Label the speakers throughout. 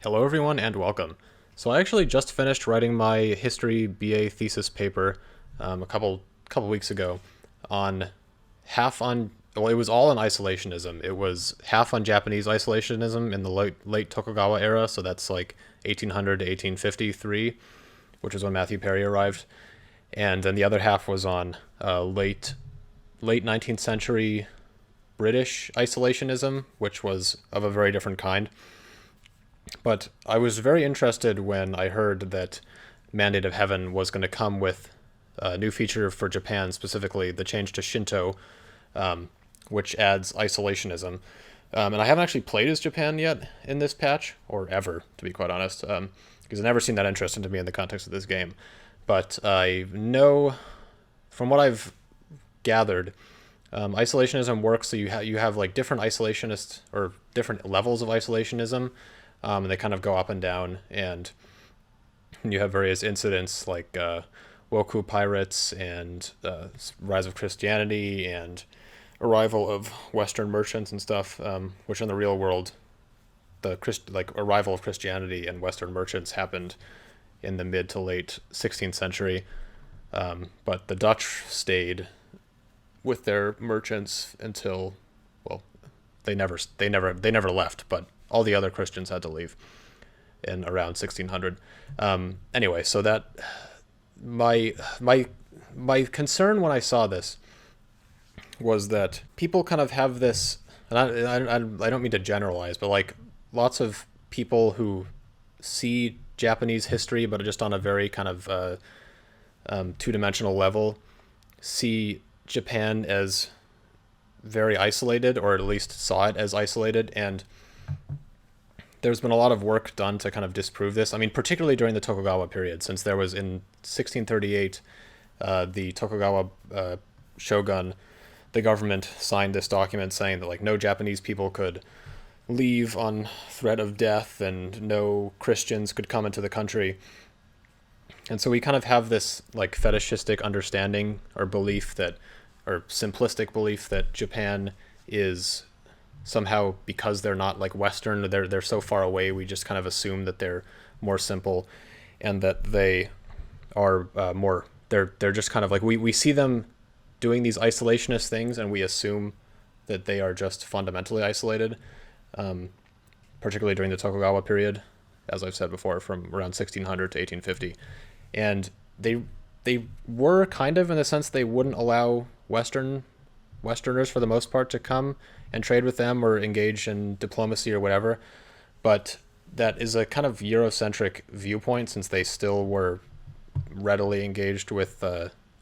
Speaker 1: Hello, everyone, and welcome. So I actually just finished writing my history BA thesis paper a couple weeks ago on it was all on isolationism. It was half on Japanese isolationism in the late Tokugawa era, so that's like 1800 to 1853, which is when Matthew Perry arrived, and then the other half was on late 19th century British isolationism, which was of a very different kind. But I was very interested when I heard that Mandate of Heaven was going to come with a new feature for Japan, specifically the change to Shinto, which adds isolationism. And I haven't actually played as Japan yet in this patch, or ever, to be quite honest, because I've never seen that interesting to me in the context of this game. But I know, from what I've gathered, isolationism works so you have like different isolationists or different levels of isolationism, and they kind of go up and down, and you have various incidents like Woku pirates and rise of Christianity and arrival of Western merchants and stuff, which in the real world, like arrival of Christianity and Western merchants happened in the mid to late 16th century, but the Dutch stayed with their merchants until, well, they never left, but all the other Christians had to leave in around 1600. Anyway, so that my concern when I saw this was that people kind of have this, and I don't mean to generalize, but like lots of people who see Japanese history, but just on a very kind of two-dimensional level, see Japan as very isolated, or at least saw it as isolated, and there's been a lot of work done to kind of disprove this. I mean, particularly during the Tokugawa period, since there was in 1638, the Tokugawa shogun, the government signed this document saying that like no Japanese people could leave on threat of death and no Christians could come into the country. And so we kind of have this like fetishistic understanding or belief that, or simplistic belief that Japan is somehow, because they're not like Western, they're so far away, we just kind of assume that they're more simple, and that they are more, they're just kind of like, we see them doing these isolationist things, and we assume that they are just fundamentally isolated, particularly during the Tokugawa period, as I've said before, from around 1600 to 1850. And they were kind of, in the sense they wouldn't allow Westerners for the most part to come and trade with them or engage in diplomacy or whatever, but that is a kind of Eurocentric viewpoint, since they still were readily engaged with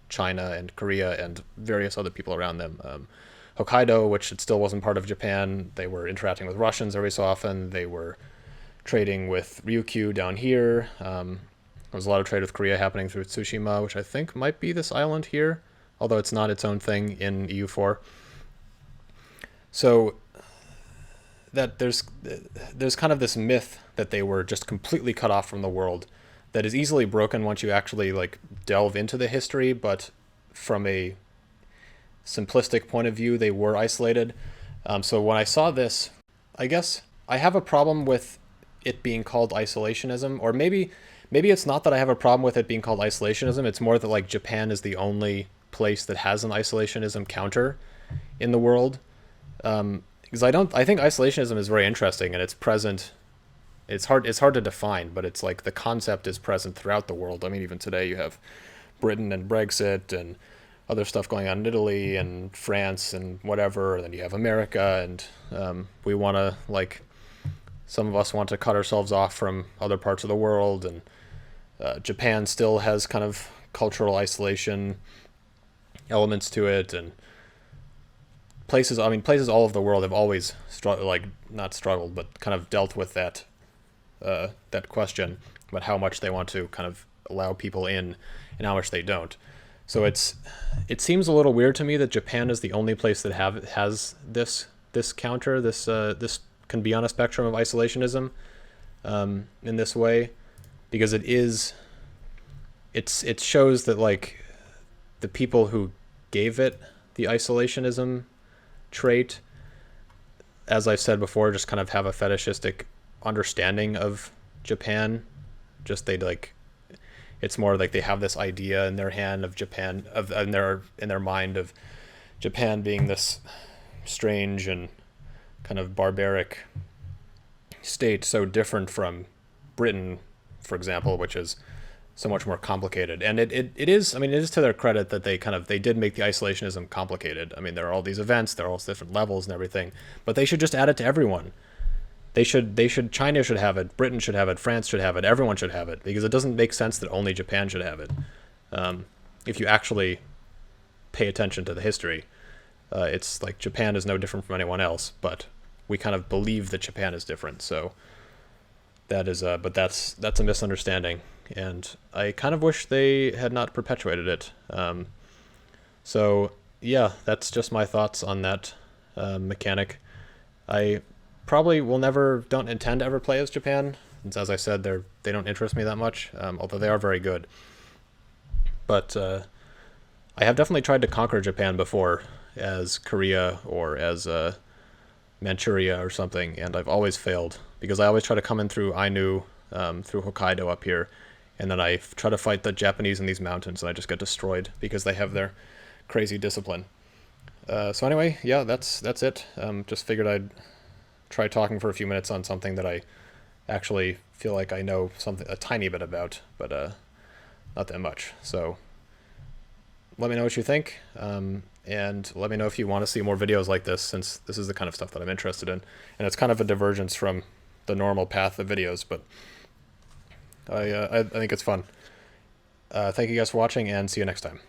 Speaker 1: China and Korea and various other people around them. Hokkaido, which it still wasn't part of Japan, they were interacting with Russians every so often. They were trading with Ryukyu down here. There was a lot of trade with Korea happening through Tsushima, which I think might be this island here, although it's not its own thing in EU4. So that there's kind of this myth that they were just completely cut off from the world, that is easily broken once you actually like delve into the history, but from a simplistic point of view, they were isolated. So when I saw this, I guess I have a problem with it being called isolationism, or maybe it's not that I have a problem with it being called isolationism. It's more that like Japan is the only place that has an isolationism counter in the world. Because I think isolationism is very interesting, and it's present. It's hard to define, but it's like the concept is present throughout the world. I mean, even today you have Britain and Brexit and other stuff going on in Italy and France and whatever. And then you have America, and we want to, like, some of us want to cut ourselves off from other parts of the world, and Japan still has kind of cultural isolation elements to it, and places all over the world have always not struggled, but kind of dealt with that question about how much they want to kind of allow people in and how much they don't. So it seems a little weird to me that Japan is the only place that has this counter, this can be on a spectrum of isolationism in this way, because it shows that like the people who gave it the isolationism trait, as I've said before, just kind of have a fetishistic understanding of Japan. Just they like it's more like they have this idea in their hand of Japan of in their mind of Japan being this strange and kind of barbaric state, so different from Britain, for example, which is so much more complicated. And it is, I mean, it is to their credit that they did make the isolationism complicated. I mean, there are all these events, there are all these different levels and everything, but they should just add it to everyone. China should have it, Britain should have it, France should have it, everyone should have it, because it doesn't make sense that only Japan should have it. If you actually pay attention to the history, it's like Japan is no different from anyone else, but we kind of believe that Japan is different. So that is, but that's a misunderstanding, and I kind of wish they had not perpetuated it. So yeah, that's just my thoughts on that mechanic. I probably don't intend to ever play as Japan, since as I said, they don't interest me that much, although they are very good. But I have definitely tried to conquer Japan before as Korea or as Manchuria or something, and I've always failed because I always try to come in through Ainu, through Hokkaido up here, and then I try to fight the Japanese in these mountains, and I just get destroyed because they have their crazy discipline. So anyway, yeah, that's it. Just figured I'd try talking for a few minutes on something that I actually feel like I know a tiny bit about, but not that much. So let me know what you think, and let me know if you want to see more videos like this, since this is the kind of stuff that I'm interested in, and it's kind of a divergence from the normal path of videos, but I think it's fun. Thank you guys for watching, and see you next time.